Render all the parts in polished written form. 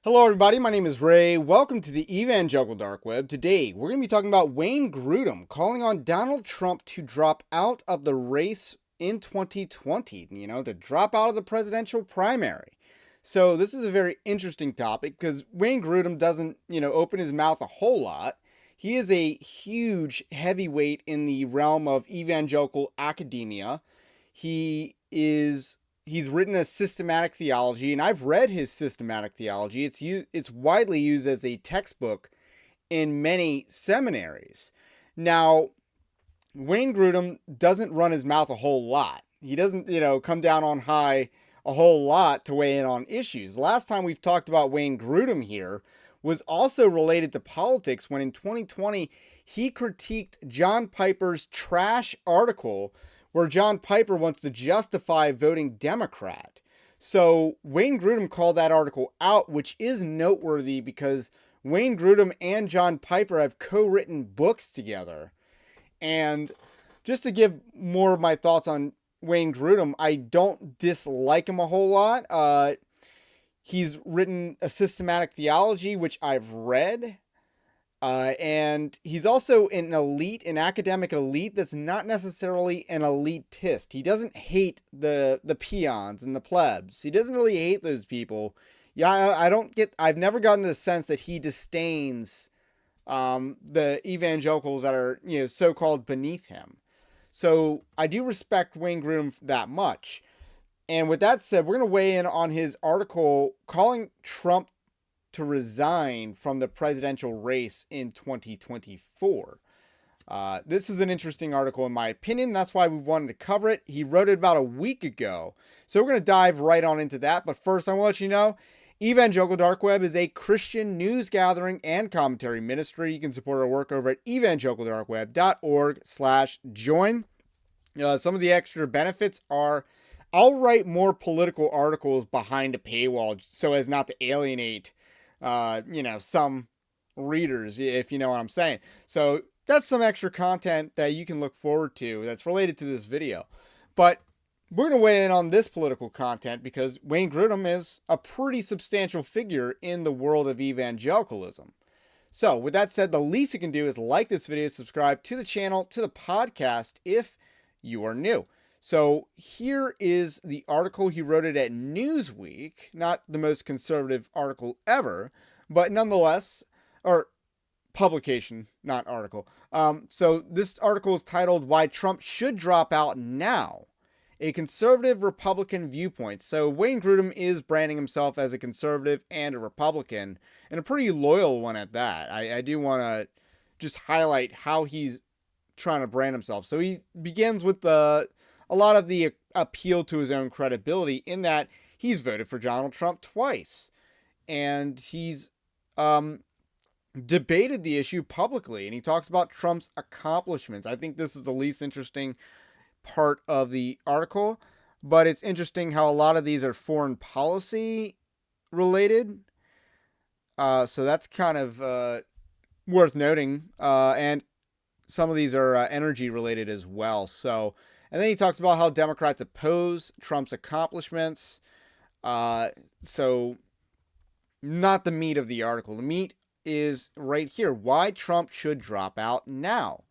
Hello, everybody. My name is Ray. Welcome to the Evangelical Dark Web. Today, we're going to be talking about Wayne Grudem calling on Donald Trump to drop out of the race in 2020, to drop out of the presidential primary. So, this is a very interesting topic because Wayne Grudem doesn't, open his mouth a whole lot. He is a huge heavyweight in the realm of evangelical academia. He's written a systematic theology, and I've read his systematic theology. It's widely used as a textbook in many seminaries. Now, Wayne Grudem doesn't run his mouth a whole lot. He doesn't, come down on high a whole lot to weigh in on issues. Last time we've talked about Wayne Grudem here was also related to politics when in 2020 he critiqued John Piper's trash article where John Piper wants to justify voting Democrat. So Wayne Grudem called that article out, which is noteworthy because Wayne Grudem and John Piper have co-written books together. And just to give more of my thoughts on Wayne Grudem, I don't dislike him a whole lot. He's written a systematic theology, which I've read. And he's also an academic elite that's not necessarily an elitist. He doesn't hate the peons and the plebs. He doesn't really hate those people. Yeah, I've never gotten the sense that he disdains the evangelicals that are, so-called beneath him. So I do respect Wayne Grudem that much. And with that said, we're going to weigh in on his article calling Trump to resign from the presidential race in 2024. This is an interesting article in my opinion. That's why we wanted to cover it. He wrote it about a week ago. So we're going to dive right on into that. But first, I want to let you know, Evangelical Dark Web is a Christian news gathering and commentary ministry. You can support our work over at evangelicaldarkweb.org/join. Some of the extra benefits are I'll write more political articles behind a paywall so as not to alienate some readers, if you know what I'm saying. So that's some extra content that you can look forward to that's related to this video. But we're going to weigh in on this political content because Wayne Grudem is a pretty substantial figure in the world of evangelicalism. So with that said, the least you can do is like this video, subscribe to the channel, to the podcast if you are new. So here is the article. He wrote it at Newsweek, not the most conservative article ever, but nonetheless, or publication, not article. So this article is titled Why Trump Should Drop Out Now, a conservative Republican viewpoint. So Wayne Grudem is branding himself as a conservative and a Republican, and a pretty loyal one at that. I do want to just highlight how he's trying to brand himself. So he begins with a lot of the appeal to his own credibility in that he's voted for Donald Trump twice. And he's debated the issue publicly. And he talks about Trump's accomplishments. I think this is the least interesting part of the article. But it's interesting how a lot of these are foreign policy related. So that's kind of worth noting. And some of these are energy related as well. And then he talks about how Democrats oppose Trump's accomplishments. So not the meat of the article. The meat is right here. Why Trump should drop out now.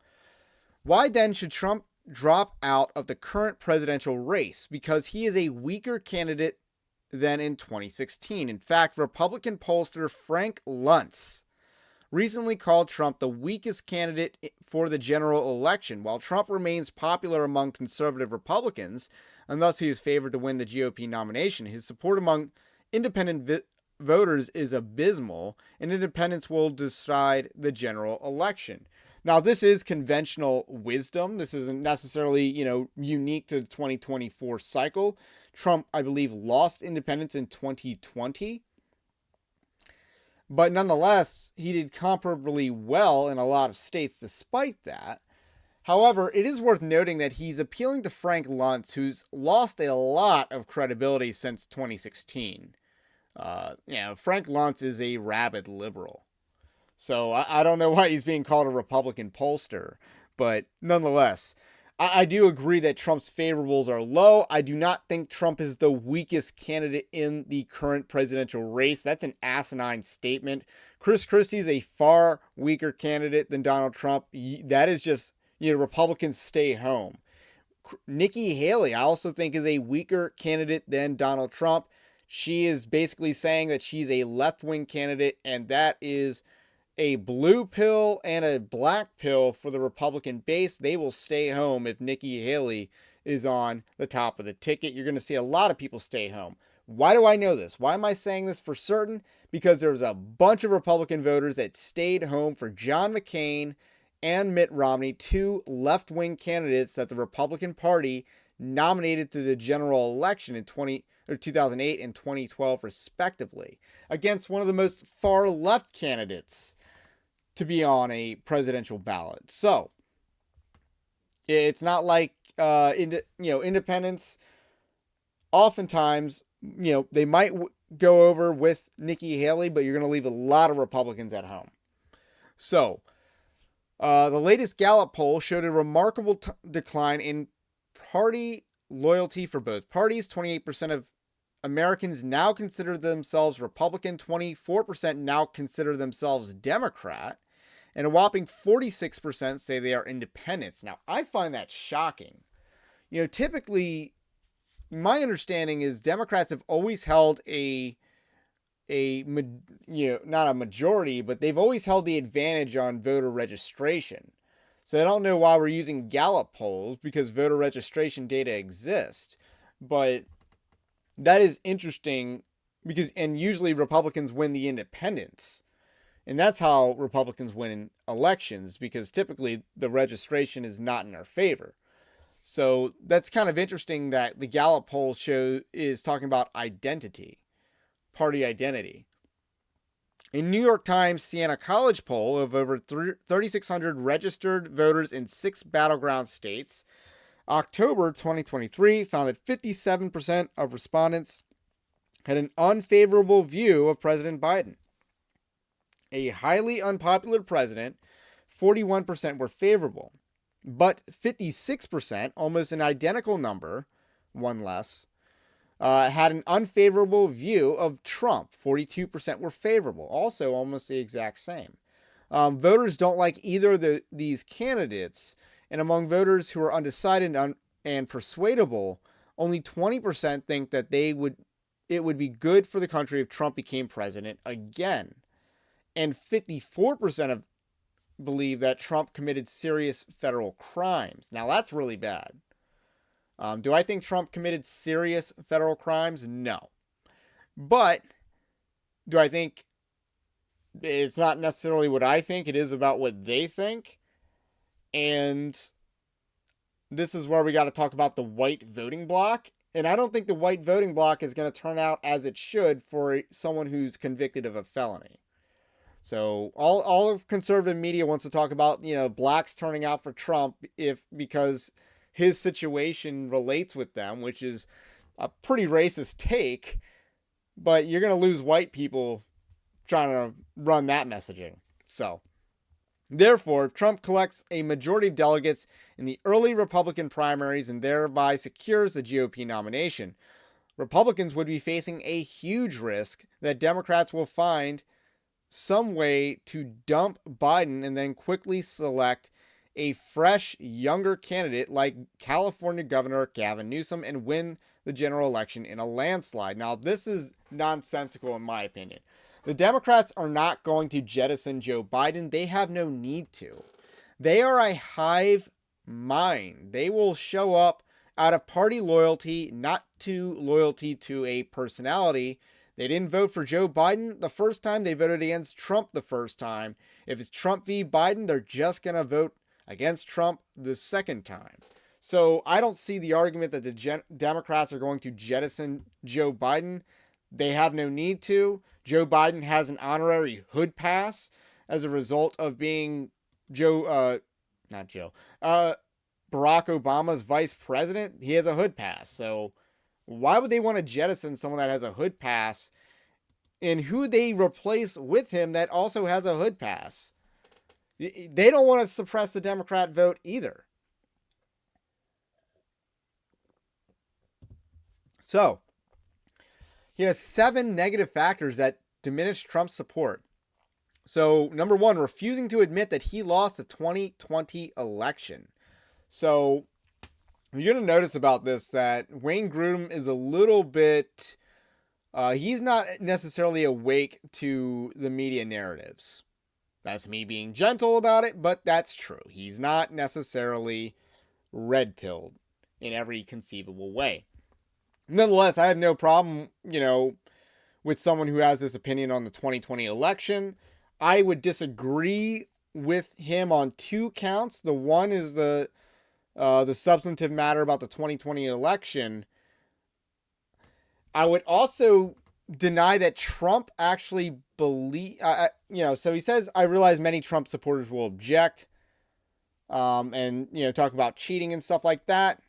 Why then should Trump drop out of the current presidential race? Because he is a weaker candidate than in 2016. In fact, Republican pollster Frank Luntz recently called Trump the weakest candidate for the general election. While Trump remains popular among conservative Republicans, and thus he is favored to win the GOP nomination, his support among independent voters is abysmal, and independents will decide the general election. Now, this is conventional wisdom. This isn't necessarily, unique to the 2024 cycle. Trump, I believe, lost independents in 2020. But nonetheless, he did comparably well in a lot of states despite that. However, it is worth noting that he's appealing to Frank Luntz, who's lost a lot of credibility since 2016. Frank Luntz is a rabid liberal. So I don't know why he's being called a Republican pollster. But nonetheless, I do agree that Trump's favorables are low. I do not think Trump is the weakest candidate in the current presidential race. That's an asinine statement. Chris Christie is a far weaker candidate than Donald Trump. That is just, Republicans stay home. Nikki Haley, I also think, is a weaker candidate than Donald Trump. She is basically saying that she's a left wing candidate, and that is a blue pill and a black pill for the Republican base. They will stay home if Nikki Haley is on the top of the ticket. You're going to see a lot of people stay home. Why do I know this? Why am I saying this for certain? Because there was a bunch of Republican voters that stayed home for John McCain and Mitt Romney, two left-wing candidates that the Republican Party nominated to the general election in 2008 and 2012 respectively, against one of the most far left candidates to be on a presidential ballot. So it's not like independents oftentimes, they might go over with Nikki Haley, but you're going to leave a lot of Republicans at home. So the latest Gallup poll showed a remarkable decline in party loyalty for both parties. 28% of Americans now consider themselves Republican, 24% now consider themselves Democrat, and a whopping 46% say they are independents. Now, I find that shocking. Typically, my understanding is Democrats have always held not a majority, but they've always held the advantage on voter registration. So I don't know why we're using Gallup polls, because voter registration data exists. But that is interesting and usually Republicans win the independents. And that's how Republicans win in elections, because typically the registration is not in their favor. So that's kind of interesting that the Gallup poll is talking about identity. Party identity. A New York Times Siena College poll of over 3,600 registered voters in 6 battleground states, October 2023, found that 57% of respondents had an unfavorable view of President Biden. A highly unpopular president, 41% were favorable, but 56%, almost an identical number, one less, had an unfavorable view of Trump. 42% were favorable, also almost the exact same. Voters don't like either of these candidates, and among voters who are undecided and persuadable, only 20% think that it would be good for the country if Trump became president again. And 54% believe that Trump committed serious federal crimes. Now, that's really bad. Do I think Trump committed serious federal crimes? No. But do I think it's not necessarily what I think? It is about what they think. And this is where we got to talk about the white voting bloc. And I don't think the white voting bloc is going to turn out as it should for someone who's convicted of a felony. So all of conservative media wants to talk about, blacks turning out for Trump because his situation relates with them, which is a pretty racist take, but you're going to lose white people trying to run that messaging. So, therefore, if Trump collects a majority of delegates in the early Republican primaries and thereby secures the GOP nomination, Republicans would be facing a huge risk that Democrats will find some way to dump Biden and then quickly select a fresh, younger candidate like California Governor Gavin Newsom and win the general election in a landslide. Now, this is nonsensical in my opinion. The Democrats are not going to jettison Joe Biden. They have no need to. They are a hive mind. They will show up out of party loyalty, not to loyalty to a personality. They didn't vote for Joe Biden the first time. They voted against Trump the first time. If it's Trump v. Biden, they're just going to vote against Trump the second time. So I don't see the argument that the Democrats are going to jettison Joe Biden. They have no need to. Joe Biden has an honorary hood pass as a result of being Barack Obama's vice president. He has a hood pass. So why would they want to jettison someone that has a hood pass, and who they replace with him that also has a hood pass? They don't want to suppress the Democrat vote either. So, he has 7 negative factors that diminish Trump's support. So, number one, refusing to admit that he lost the 2020 election. So, you're going to notice about this that Wayne Grudem is a little bit, he's not necessarily awake to the media narratives. That's me being gentle about it, but that's true. He's not necessarily red-pilled in every conceivable way. Nonetheless, I have no problem, with someone who has this opinion on the 2020 election. I would disagree with him on 2 counts. The one is the substantive matter about the 2020 election. I would also deny that Trump actually so he says, I realize many Trump supporters will object, and, talk about cheating and stuff like that.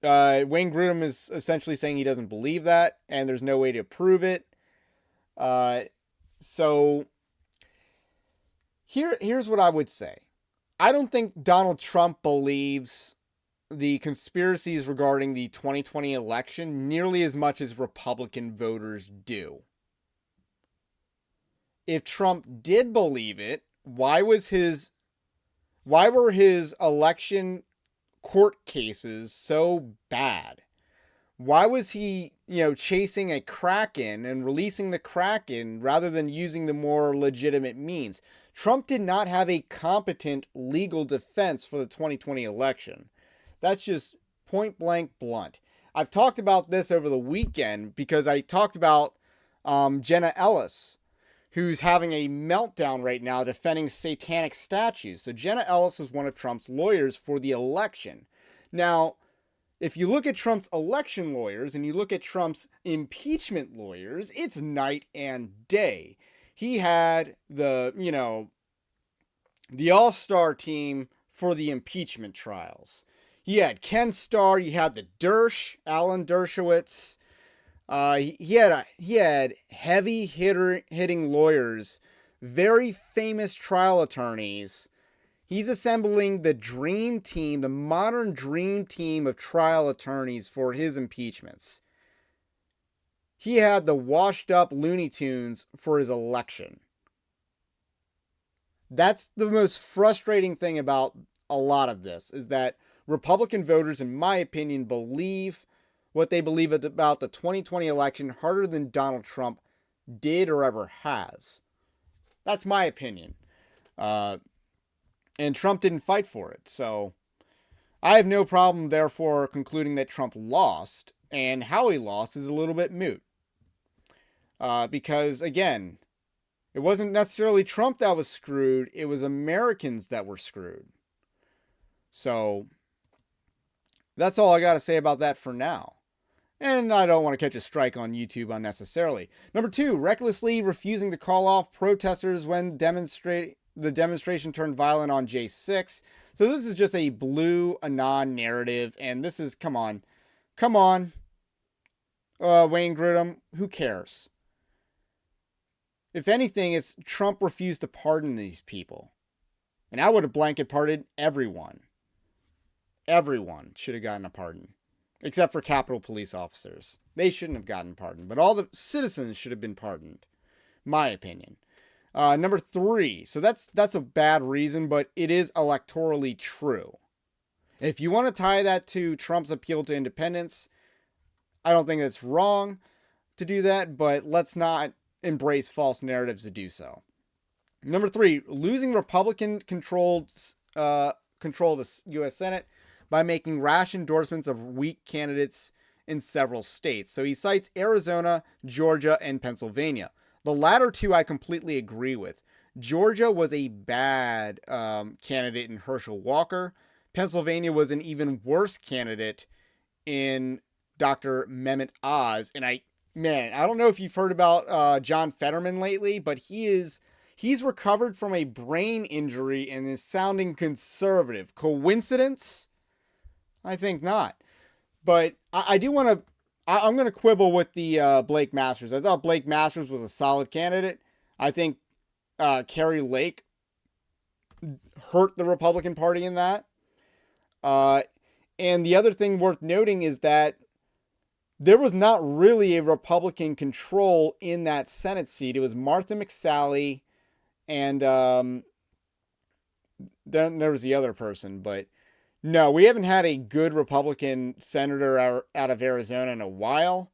Wayne Grudem is essentially saying he doesn't believe that, and there's no way to prove it. So here's what I would say. I don't think Donald Trump believes the conspiracies regarding the 2020 election nearly as much as Republican voters do. If Trump did believe it, why were his election court cases so bad? Why was he, chasing a Kraken and releasing the Kraken rather than using the more legitimate means? Trump did not have a competent legal defense for the 2020 election. That's just point blank blunt. I've talked about this over the weekend because I talked about Jenna Ellis, who's having a meltdown right now defending satanic statues. So Jenna Ellis is one of Trump's lawyers for the election. Now, if you look at Trump's election lawyers and you look at Trump's impeachment lawyers, it's night and day. He had the all-star team for the impeachment trials. He had Ken Starr, you had the Alan Dershowitz. He had heavy hitting lawyers, very famous trial attorneys. He's assembling the dream team, the modern dream team of trial attorneys for his impeachments. He had the washed up Looney Tunes for his election. That's the most frustrating thing about a lot of this, is that Republican voters, in my opinion, believe what they believe about the 2020 election harder than Donald Trump did or ever has. That's my opinion. And Trump didn't fight for it. So I have no problem, therefore, concluding that Trump lost. And how he lost is a little bit moot. Because, again, it wasn't necessarily Trump that was screwed. It was Americans that were screwed. So that's all I got to say about that for now. And I don't want to catch a strike on YouTube unnecessarily. Number 2, recklessly refusing to call off protesters when the demonstration turned violent on J6. So this is just a blue Anon narrative. And this is, come on, Wayne Grudem, who cares? If anything, it's Trump refused to pardon these people. And I would have blanket pardoned everyone. Everyone should have gotten a pardon. Except for Capitol Police officers. They shouldn't have gotten pardoned. But all the citizens should have been pardoned. My opinion. Number 3. So that's a bad reason, but it is electorally true. If you want to tie that to Trump's appeal to independence, I don't think it's wrong to do that, but let's not embrace false narratives to do so. Number 3, losing Republican-controlled control of the U.S. Senate by making rash endorsements of weak candidates in several states. So he cites Arizona, Georgia, and Pennsylvania. The latter 2 I completely agree with. Georgia was a bad candidate in Herschel Walker. Pennsylvania was an even worse candidate in Dr. Mehmet Oz. And I don't know if you've heard about John Fetterman lately, but he's recovered from a brain injury and is sounding conservative. Coincidence? I think not. But I do want to, I'm going to quibble with the Blake Masters. I thought Blake Masters was a solid candidate. I think Carrie Lake hurt the Republican Party in that. And the other thing worth noting is that there was not really a Republican control in that Senate seat. It was Martha McSally, and then there was the other person. But no, we haven't had a good Republican senator out of Arizona in a while.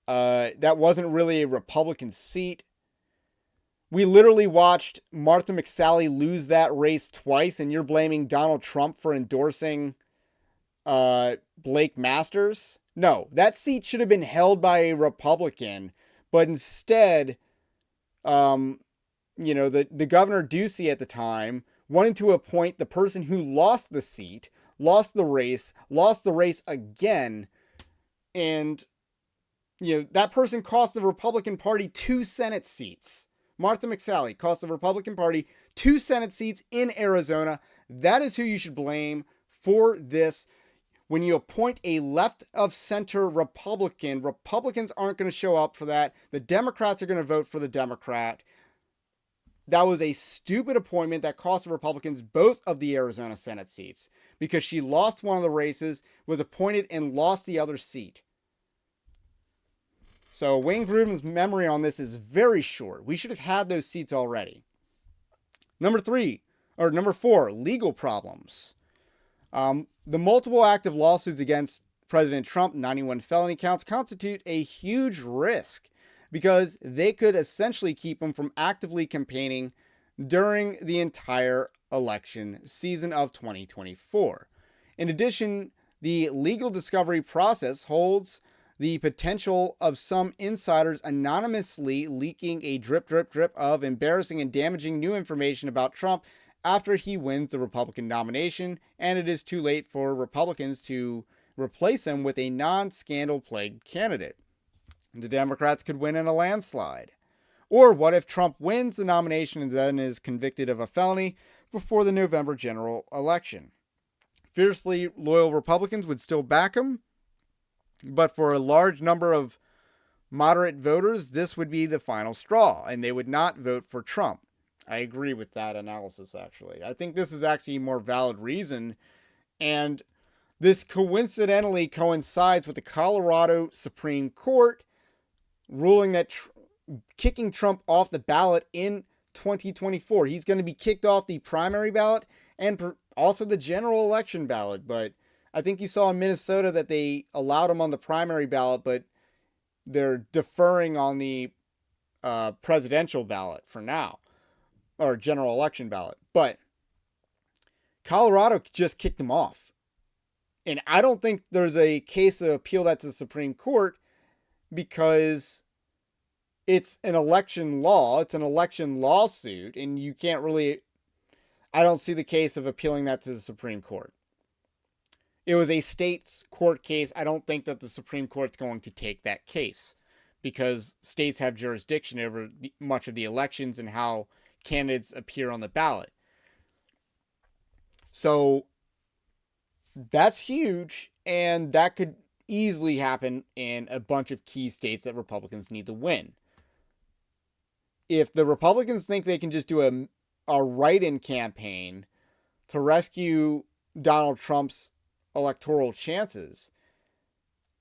That wasn't really a Republican seat. We literally watched Martha McSally lose that race twice, and you're blaming Donald Trump for endorsing Blake Masters. No, that seat should have been held by a Republican, but instead, the governor Ducey at the time wanted to appoint the person who lost the seat, lost the race again, and that person cost the Republican Party 2 Senate seats. Martha McSally cost the Republican Party 2 Senate seats in Arizona. That is who you should blame for this. When you appoint a left of center Republican, Republicans aren't going to show up for that. The Democrats are going to vote for the Democrat. That was a stupid appointment that cost the Republicans both of the Arizona Senate seats because she lost one of the races, was appointed, and lost the other seat. So Wayne Grudem's memory on this is very short. We should have had those seats already. Number 4, legal problems. The multiple active lawsuits against President Trump, 91 felony counts, constitute a huge risk because they could essentially keep him from actively campaigning during the entire election season of 2024. In addition, the legal discovery process holds the potential of some insiders anonymously leaking a drip of embarrassing and damaging new information about Trump after he wins the Republican nomination, and it is too late for Republicans to replace him with a non-scandal plagued candidate. The Democrats could win in a landslide. Or what if Trump wins the nomination and then is convicted of a felony before the November general election? Fiercely loyal Republicans would still back him, but for a large number of moderate voters, this would be the final straw, and they would not vote for Trump. I agree with that analysis, actually. I think this is actually a more valid reason, and this coincidentally coincides with the Colorado Supreme Court ruling that kicking Trump off the ballot in 2024. He's going to be kicked off the primary ballot and also the general election ballot, but I think you saw in Minnesota that they allowed him on the primary ballot, but they're deferring on the presidential ballot for now, or general election ballot. But Colorado just kicked him off. And I don't think there's a case to appeal that to the Supreme Court because it's an election law. It's an election lawsuit, and you can't really, I don't see the case of appealing that to the Supreme Court. It was a state's court case. I don't think that the Supreme Court's going to take that case because states have jurisdiction over much of the elections and how candidates appear on the ballot. So that's huge, and that could easily happen in a bunch of key states that Republicans need to win. If the Republicans think they can just do a write-in campaign to rescue Donald Trump's electoral chances,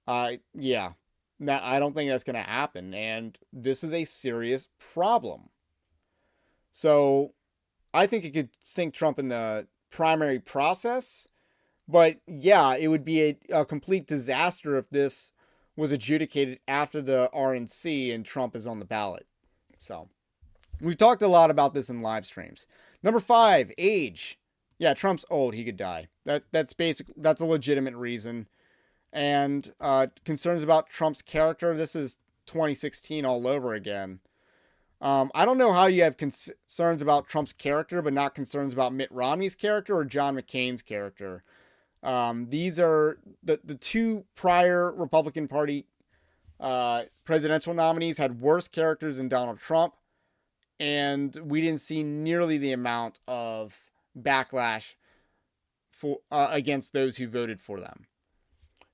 I don't think that's going to happen, and this is a serious problem. So I think it could sink Trump in the primary process, but yeah, it would be a complete disaster if this was adjudicated after the RNC and Trump is on the ballot. So we've talked a lot about this in live streams. Number 5, age. Yeah, Trump's old. He could die. That's a legitimate reason. And concerns about Trump's character. This is 2016 all over again. I don't know how you have concerns about Trump's character, but not concerns about Mitt Romney's character or John McCain's character. These are the two prior Republican Party presidential nominees had worse characters than Donald Trump, and we didn't see nearly the amount of backlash for against those who voted for them.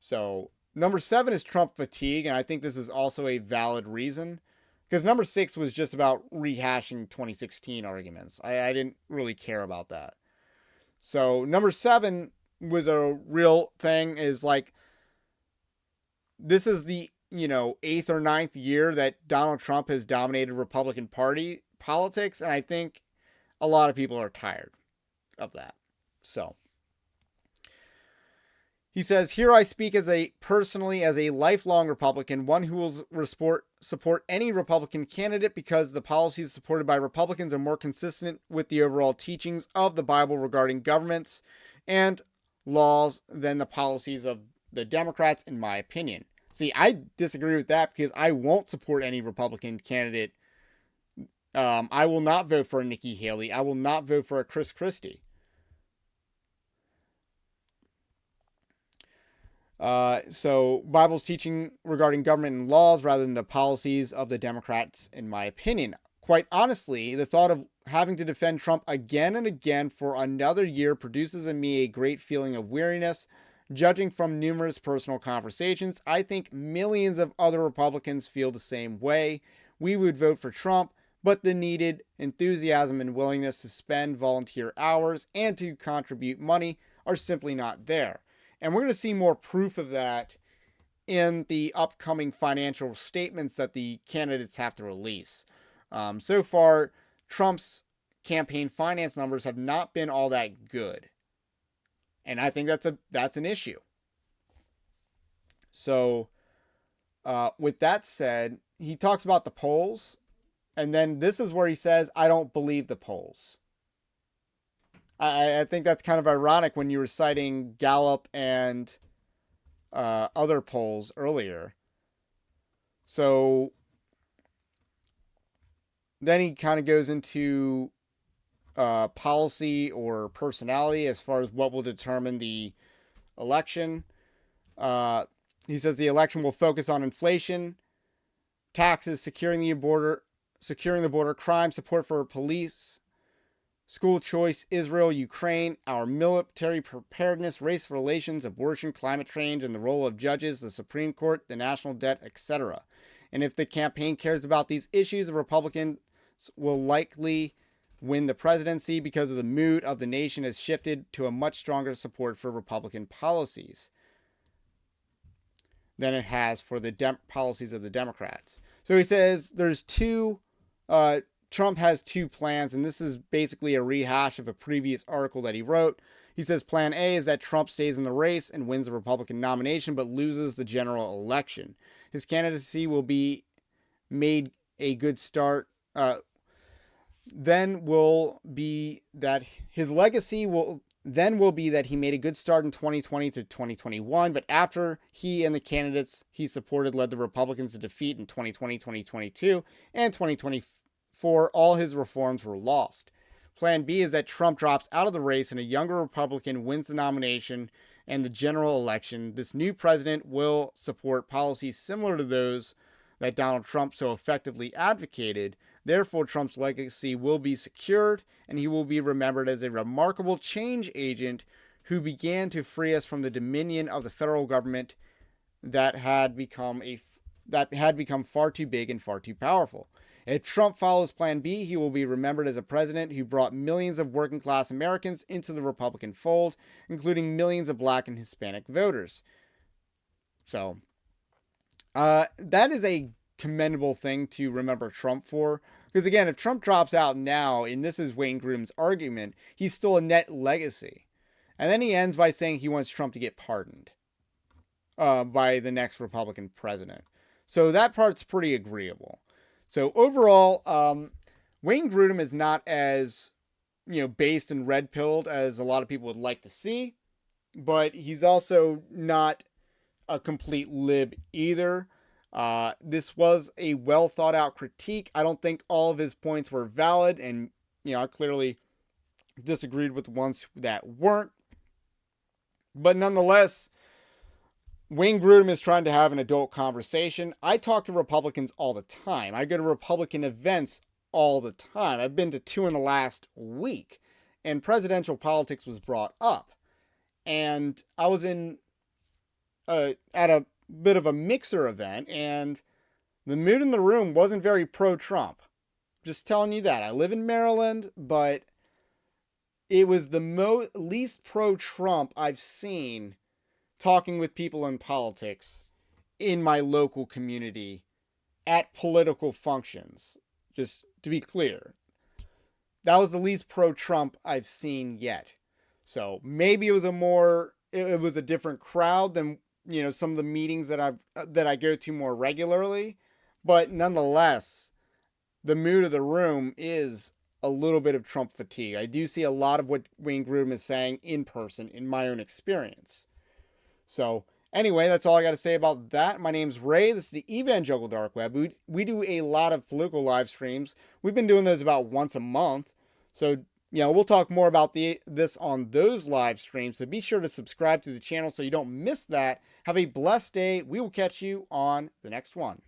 So number 7 is Trump fatigue, and I think this is also a valid reason because number 6 was just about rehashing 2016 arguments. I didn't really care about that. So number 7 was a real thing, is like this is the, eighth or ninth year that Donald Trump has dominated Republican Party politics, and I think a lot of people are tired of that. So he says, "Here I speak personally as a lifelong Republican, one who will support any Republican candidate because the policies supported by Republicans are more consistent with the overall teachings of the Bible regarding governments and laws than the policies of the Democrats, in my opinion." See, I disagree with that because I won't support any Republican candidate. I will not vote for a Nikki Haley. I will not vote for a Chris Christie. So Bible's teaching regarding government and laws rather than the policies of the Democrats, in my opinion. Quite honestly, the thought of having to defend Trump again and again for another year produces in me a great feeling of weariness. Judging from numerous personal conversations, I think millions of other Republicans feel the same way. We would vote for Trump, but the needed enthusiasm and willingness to spend volunteer hours and to contribute money are simply not there. And we're going to see more proof of that in the upcoming financial statements that the candidates have to release. So far, Trump's campaign finance numbers have not been all that good. And I think that's an issue. So, with that said, he talks about the polls. And then this is where he says, "I don't believe the polls." I think that's kind of ironic when you were citing Gallup and other polls earlier. So then he kind of goes into policy or personality as far as what will determine the election. He says the election will focus on inflation, taxes, securing the border, crime, support for police, school choice, Israel, Ukraine, our military preparedness, race relations, abortion, climate change, and the role of judges, the Supreme Court, the national debt, etc. And if the campaign cares about these issues, the Republicans will likely win the presidency because of the mood of the nation has shifted to a much stronger support for Republican policies than it has for the policies of the Democrats. So he says there's Trump has two plans, and this is basically a rehash of a previous article that he wrote. He says plan A is that Trump stays in the race and wins the Republican nomination but loses the general election. His candidacy will be made a good start. Then will be that his legacy will be that he made a good start in 2020 to 2021, but after he and the candidates he supported led the Republicans to defeat in 2020, 2022, and 2024, all his reforms were lost. Plan B is that Trump drops out of the race and a younger Republican wins the nomination and the general election. This new president will support policies similar to those that Donald Trump so effectively advocated. Therefore, Trump's legacy will be secured, and he will be remembered as a remarkable change agent who began to free us from the dominion of the federal government that had become far too big and far too powerful. If Trump follows Plan B, he will be remembered as a president who brought millions of working class Americans into the Republican fold, including millions of black and Hispanic voters. So, that is a commendable thing to remember Trump for. Because again, if Trump drops out now, and this is Wayne Grudem's argument, he's still a net legacy. And then he ends by saying he wants Trump to get pardoned by the next Republican president. So that part's pretty agreeable. So overall, Wayne Grudem is not as, based and red-pilled as a lot of people would like to see. But he's also not a complete lib either. This was a well thought out critique. I don't think all of his points were valid, and I clearly disagreed with the ones that weren't. But nonetheless, Wayne Grudem is trying to have an adult conversation. I talk to Republicans all the time. I go to Republican events all the time. I've been to 2 in the last week, and presidential politics was brought up. And I was at a bit of a mixer event, and the mood in the room wasn't very pro-Trump. Just telling you that. I live in Maryland, but it was the least pro-Trump I've seen talking with people in politics in my local community at political functions. Just to be clear, that was the least pro-Trump I've seen yet. So maybe it was a different crowd than some of the meetings that I go to more regularly, but nonetheless, the mood of the room is a little bit of Trump fatigue. I do see a lot of what Wayne Grudem is saying in person in my own experience. So anyway, that's all I got to say about that. My name's Ray. This is the Evangelical Dark Web. We do a lot of political live streams. We've been doing those about once a month. So we'll talk more about this on those live streams. So be sure to subscribe to the channel so you don't miss that. Have a blessed day. We will catch you on the next one.